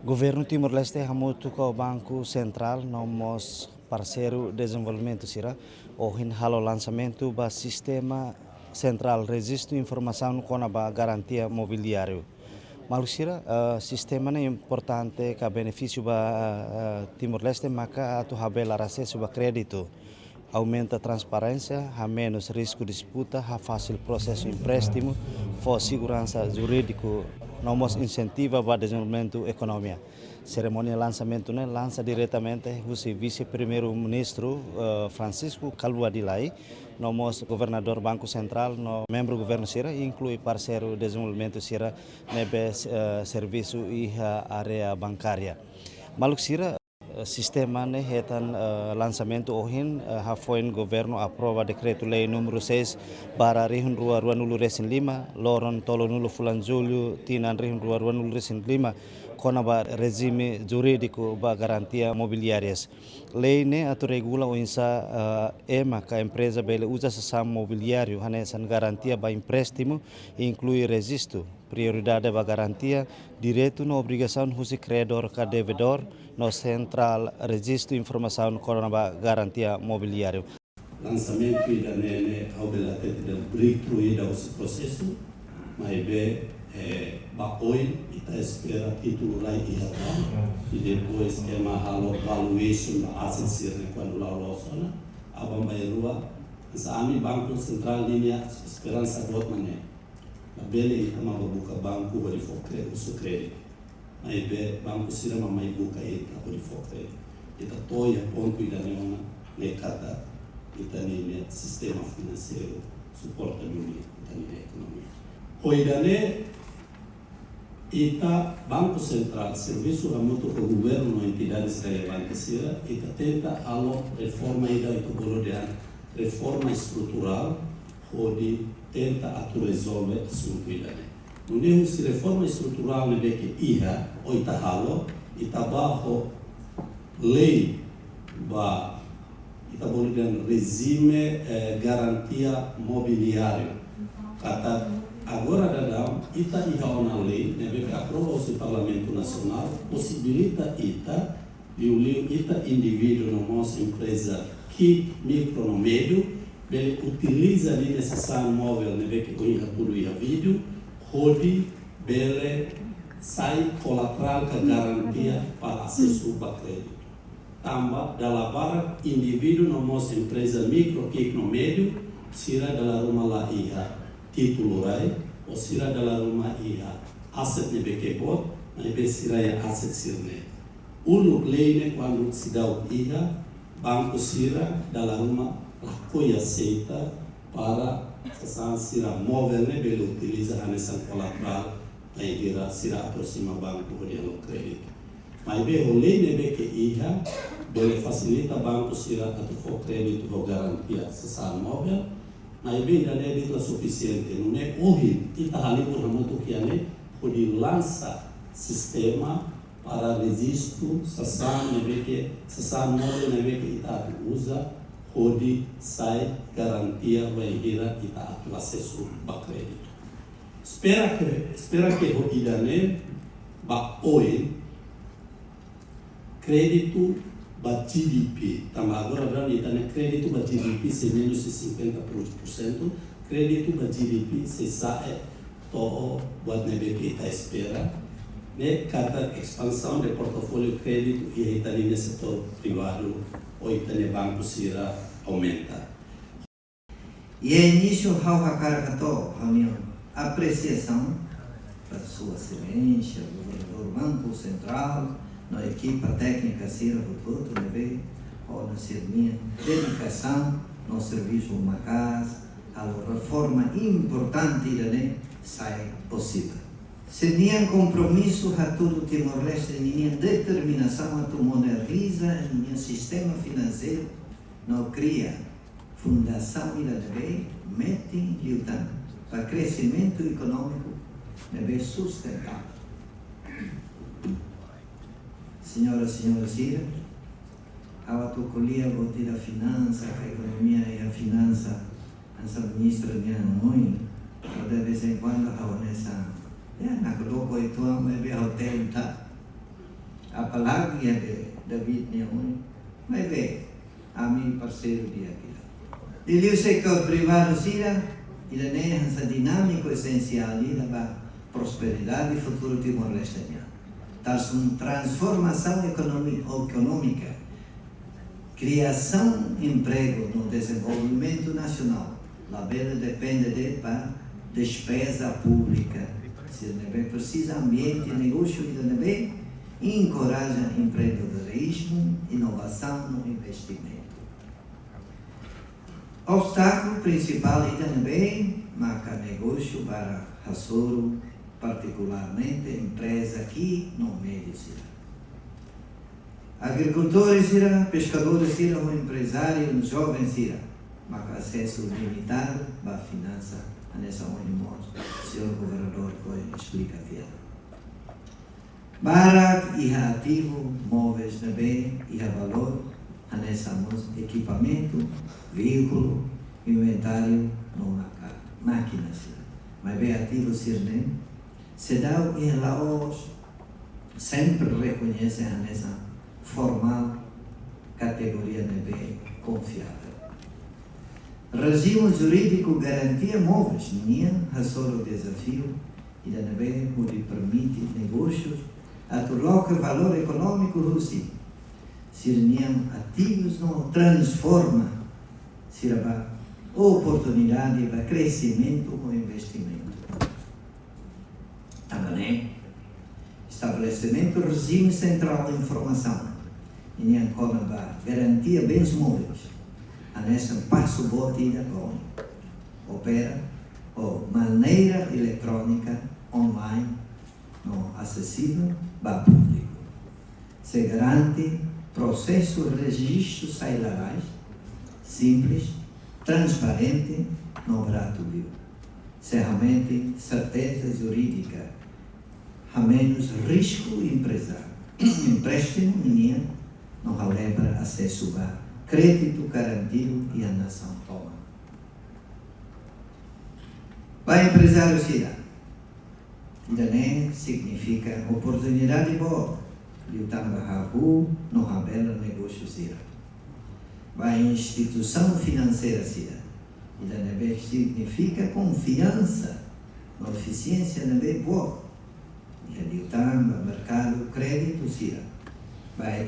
Governo Timor-Leste hamutu ko Banco Central nomos parceiro desenvolvimento sira ohin halo lançamento ba sistema central registro informação com a garantia mobiliário. Malusira sistema é importante que benefício ba Timor-Leste maka atu habela acesso ba crédito. Aumenta a transparência, há menos risco de disputa, há fácil processo de empréstimo, for segurança jurídico, nós incentiva para o desenvolvimento econômico. Cerimônia de lançamento lança diretamente o vice-primeiro-ministro Francisco Calvo-Adilai, nós governador Banco Central, no membro do governo Sira, inclui parceiro de desenvolvimento Sira, nebe serviço e área bancária. Maluk Sira sistema hetan lançamento ohin hafoin governo aprova decreto-lei número 6 para rihun rua nulu resin 5 loron tolo nulu fulan julho tinan rihun rua nulu resin 5 kona ba regime jurídico ba garantia mobiliárias. Lei ne atu regula o insa ema ka empresa bele usa sesam mobiliário hanesan garantia ba empréstimo inclui registro prioridade ba garantia direito na obrigação husi credor ka devedor no central registro informação com a garantia mobiliário. Lançamento da nene ao belatete del breakthrough da esse processo, mas ba oil está espera título lá e depois é uma valuation da asset quando lá lossona a bambairua essa ami banco central linha esperança bot mané a bele itama buka banco vai focar o crédito. Aí banco sira mamai buka eta por focar eta toia ponto da neona ne cada eta ne sistema financeiro suporta numi eta ne economia hoidane eta banco central serviço remoto do governo entidades relevantes sira eta tenta alo reforma ida ito bolodean reforma estrutural onde tenta atu resolve assunto idane. Não é se reforma estrutural ne que iha o itahalo itabaho lei ba itabolidan regime garantia mobiliário kata agora dadam ita iha ona lei ne que aprova o Parlamento Nacional possibilita ita liuliu ita indivíduo no nossa empresa que micro no meio ele utiliza ali necessário móvel ne que iha tudo iha vídeo onde ele sai colateral que garantia para acesso ao crédito. Tamba dalla barra indivíduo no nossa empresa micro que no meio sira dalla ruma la iha título rai ou sira dalla ruma iha asset ne que bot na be sira ya asset sirne. Uno lei quando se dá o iha banco sira dalla ruma la coi aceita para sira móvel ne bele utiliza a nessa colateral aí vira sira aproxima banco de no crédito mas be o lei ne que iha bele facilita banco sira a for crédito ou garantia sira móvel mas be ainda não é dito suficiente não é hoje ita ali por muito que ane pode lança sistema para registro sira ne que sira móvel ne que ita usa onde sai garantia vai ir a acesso ao crédito. Espera que o idane ba oi crédito ba GDP. Tama agora dando idane crédito ba GDP se menos de 50%, crédito ba GDP se sai to buat nebe que está espera. Ne cada expansão de portfólio crédito e itali no setor privado ou itali banco sira aumenta. E é início ao carga to a minha apreciação para sua excelência, governador Banco Central, na equipa técnica Sira Futuro, também, ou na minha dedicação no serviço Macas, a reforma importante da sai possível. Se tinha compromisso a todo Timor-Leste, tinha determinação a modernizar o sistema financeiro, não cria fundação e deve mete lutando para crescimento econômico deve sustentável. Senhoras e senhores, a autocolia bote da finança, a economia e a finança, essa ministra minha mãe, de vez em quando a honesta na coloco e tu me ve hotel tá apalagi ada David Neon, mas ver, a mim parceiro de aqui. E o setor privado sira, ele é essa dinâmico essencial da prosperidade e futuro Timor-Leste. Tal uma transformação econômica, criação de emprego no desenvolvimento nacional. A bela depende de para despesa pública. Se não precisa ambiente, negócio e não encoraja empreendedorismo, inovação no investimento. Obstáculo principal é também marca negócio para Hasoro, particularmente empresa aqui no meio Sira. Agricultores Sira, pescadores Sira, um empresário, um jovem Sira, marca acesso limitado à finança, nessa unidade, o senhor governador foi explica fiel. Barak e ativo móveis também e valor nessa equipamento, veículo, inventário, não máquinas. Mas bem ativo se dá e Laos sempre reconhece nessa formal categoria de bem confiável. Regime jurídico garantia móveis, minha solo desafio e também pode permitir negócios a colocar valor econômico russo. Sirniam ativos não transforma sirva oportunidade para crescimento ou investimento. Também estabelecimento do regime central de informação e ancora garantia bens móveis. Nessa passo botida com opera ou maneira eletrônica online não acessível para público. Se garante processo de registro sailarais simples, transparente, não gratuito. Se realmente certeza jurídica, a menos risco empresário. Empréstimo menino não há para acesso a crédito garantido e a nação toma. Para empresário cidadão, ainda significa oportunidade boa. E o Tambahabu não há bela negócio cidadão. Para instituição financeira cidadão, ainda significa confiança na eficiência na bem boa. E o Tamba, mercado, crédito cidadão. Para a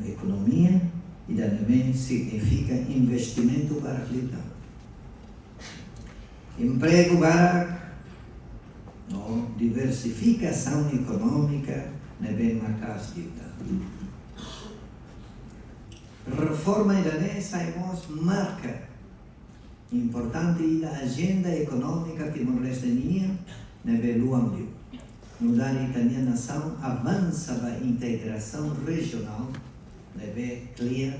economia, e também significa investimento para a clientela. Emprego para diversificação econômica na bem marcas de reforma ainda saímos marca importante da agenda econômica timor-leste na bem luambio. No dar a nação avança para a integração regional deve clear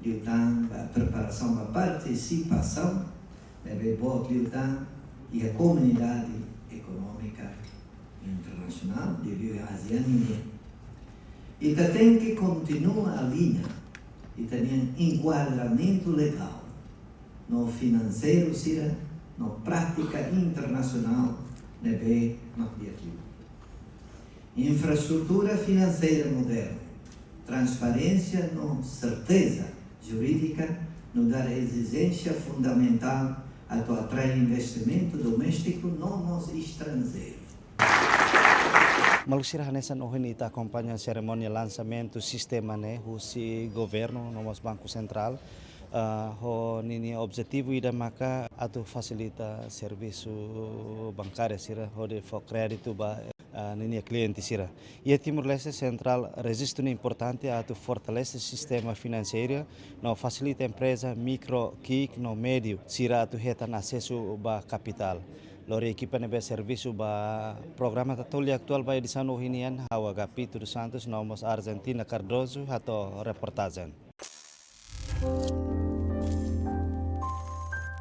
liutan a preparação para participação deve bot liutan e a comunidade econômica internacional de ASEAN e tem que continuar a linha e tem enquadramento legal no financeiro sira no prática internacional deve infraestrutura financeira moderna, transparência, não certeza jurídica, não dar exigência fundamental a atrair investimento doméstico não nos estrangeiros. Malusira Hanesan Ohin ita acompanha a cerimônia lançamento do sistema o governo no Banco Central. O nini objetivo ida maka atu facilita serviço bancário sira o de crédito ba nini cliente sira. E a Timor-Leste Central resiste importante a fortalecer o sistema financeiro, no facilita empresa micro, kik, no médio, sira atu retan acesso ba capital. Lori equipa nebe serviço ba programa tatoli aktual ba edisão ohinian hawa Gapito dos Santos nomos Argentina Cardoso hato reportagen.